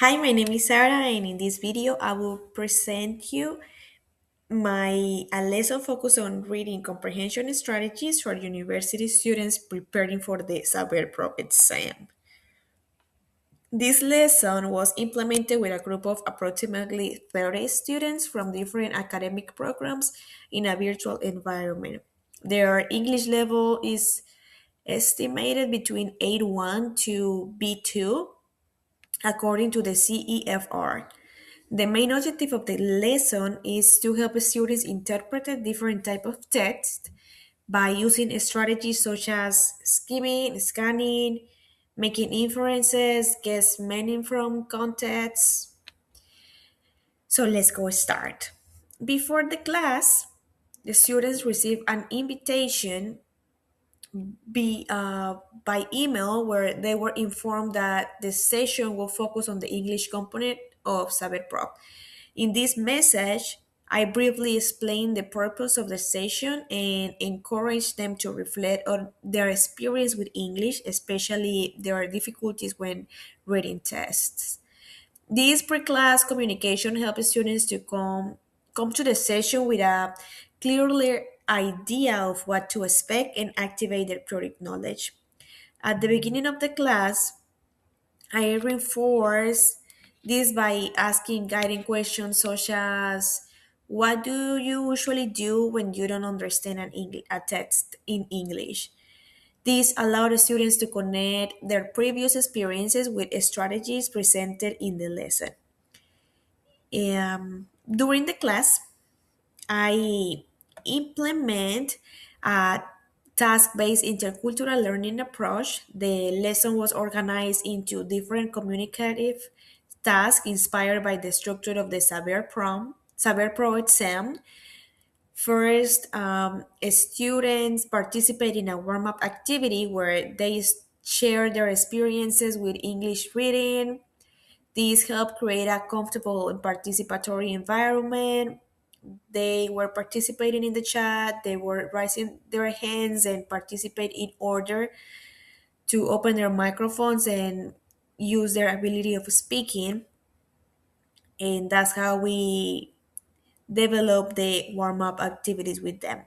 Hi, my name is Sara, and in this video, I will present you my a lesson focused on reading comprehension strategies for university students preparing for the Saber Pro exam. This lesson was implemented with a group of approximately 30 students from different academic programs in a virtual environment. Their English level is estimated between A1 to B2 according to the CEFR. The main objective of the lesson is to help students interpret different type of text by using strategies such as skimming, scanning, making inferences, guess meaning from context. So let's go start. Before the class, the students receive an invitation by email where they were informed that the session will focus on the English component of Saber Pro. In this message, I briefly explained the purpose of the session and encouraged them to reflect on their experience with English, especially their difficulties when reading tests. This pre-class communication helps students to come to the session with a clearer idea of what to expect and activate their product knowledge. At the beginning of the class, I reinforce this by asking guiding questions such as what do you usually do when you don't understand a text in English? This allowed the students to connect their previous experiences with strategies presented in the lesson. During the class, I implement a task-based intercultural learning approach. The lesson was organized into different communicative tasks inspired by the structure of the Saber Pro exam. First, students participate in a warm-up activity where they share their experiences with English reading. These help create a comfortable and participatory environment. They were participating in the chat, they were raising their hands and participate in order to open their microphones and use their ability of speaking. And that's how we develop the warm-up activities with them.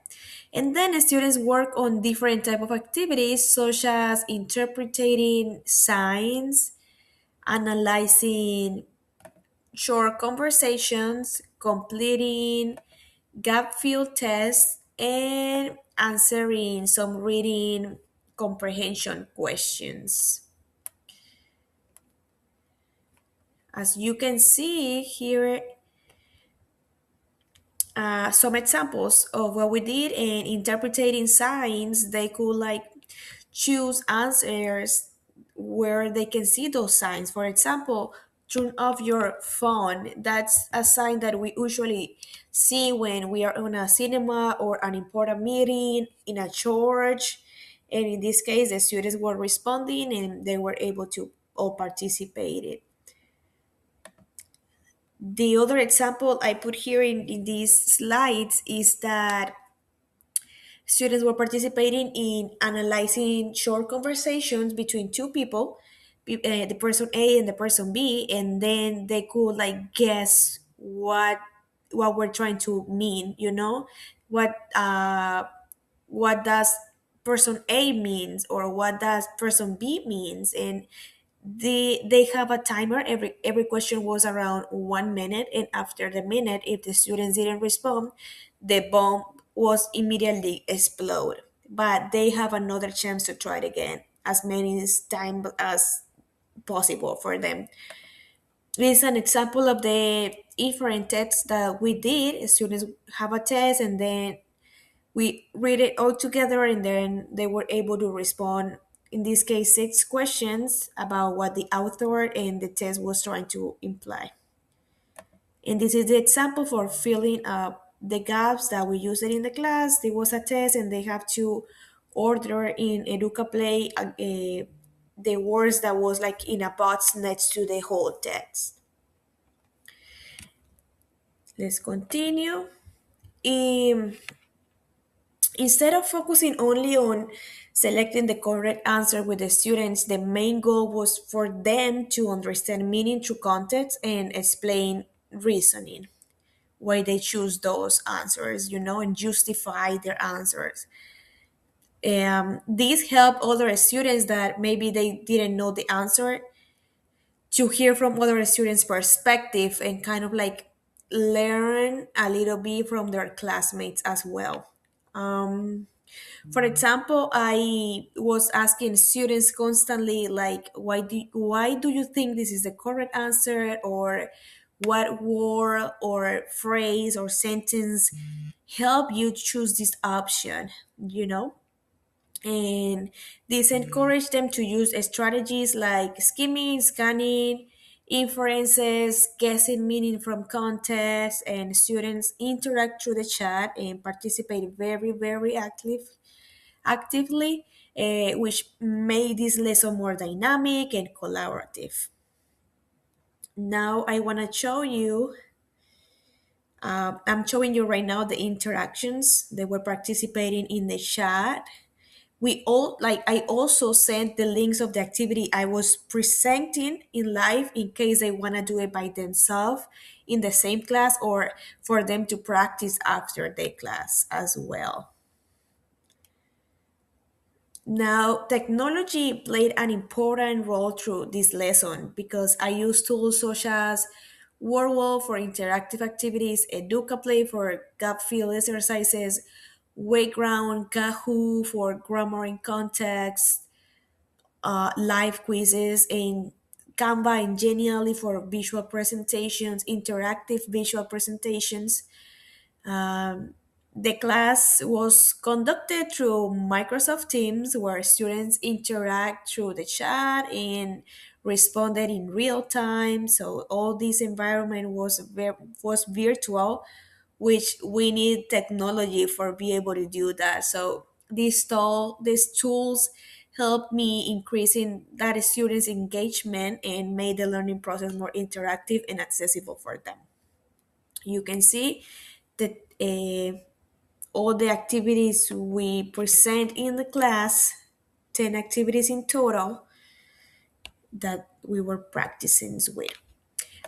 And then students work on different type of activities such as interpreting signs, analyzing short conversations, completing gap fill tests, and answering some reading comprehension questions. As you can see here, some examples of what we did in interpreting signs. They could like choose answers where they can see those signs. For example, turn off your phone. That's a sign that we usually see when we are on a cinema or an important meeting in a church. And in this case, the students were responding and they were able to all participate. The other example I put here in these slides is that students were participating in analyzing short conversations between two people, the person A and the person B, and then they could like guess what we're trying to mean. What what does person A means or what does person B means, and they have a timer. Every question was around 1 minute, and after the minute, if the students didn't respond, the bomb was immediately explode. But they have another chance to try it again as many times as possible for them. This is an example of the different tests that we did. Students have a test and then we read it all together and then they were able to respond, in this case, 6 questions about what the author and the test was trying to imply. And this is the example for filling up the gaps that we used it in the class. There was a test and they have to order in Educa Play the words that was like in a box next to the whole text. Let's continue. Um, Instead of focusing only on selecting the correct answer with the students, the main goal was for them to understand meaning through context and explain reasoning why they choose those answers, and justify their answers. These help other students that maybe they didn't know the answer to hear from other students' perspective and kind of like learn a little bit from their classmates as well. Um, for example, I was asking students constantly, like, why do you think this is the correct answer, or what word or phrase or sentence help you choose this option? You know, and this encourage them to use strategies like skimming, scanning, inferences, guessing meaning from context, and students interact through the chat and participate very, very actively, which made this lesson more dynamic and collaborative. Now I want to show you. I'm showing you right now the interactions they were participating in the chat. We all like I also sent the links of the activity I was presenting in live in case they want to do it by themselves in the same class, or for them to practice after the class as well. Now, technology played an important role through this lesson because I used tools such as Wordwall for interactive activities, Educa Play for gap fill exercises, Wayground, Kahoo for grammar and context, live quizzes, and Canva and Genially for visual presentations, interactive visual presentations. Um, the class was conducted through Microsoft Teams, where students interact through the chat and responded in real time. So all this environment was virtual, which we need technology for be able to do that. So these tools helped me increasing that students' engagement and made the learning process more interactive and accessible for them. You can see that all the activities we present in the class, 10 activities in total that we were practicing with.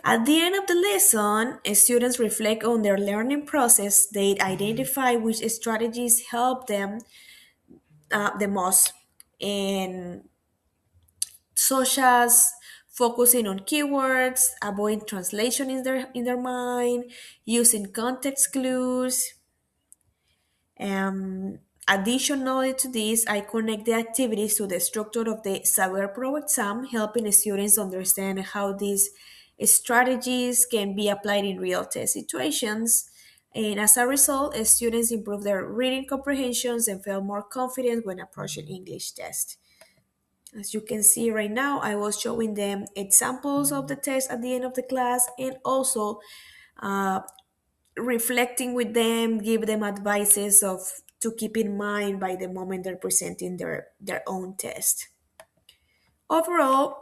At the end of the lesson, students reflect on their learning process. They identify which strategies help them the most, and such as focusing on keywords, avoiding translation in their mind, using context clues. Additionally to this, I connect the activities to the structure of the Saber Pro exam, helping students understand how these strategies can be applied in real test situations. And as a result, students improve their reading comprehensions and feel more confident when approaching English tests. As you can see right now, I was showing them examples of the test at the end of the class, and also uh, reflecting with them, give them advices of to keep in mind by the moment they're presenting their own test. Overall,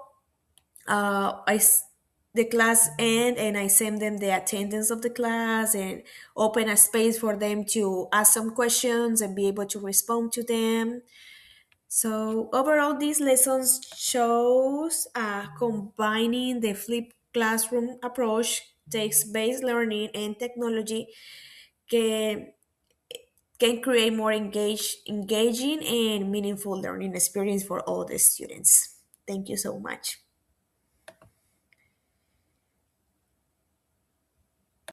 the class end and I send them the attendance of the class and open a space for them to ask some questions and be able to respond to them. So overall, these lessons shows combining the flipped classroom approach, text-based learning, and technology can can create more engaging and meaningful learning experience for all the students. Thank you so much.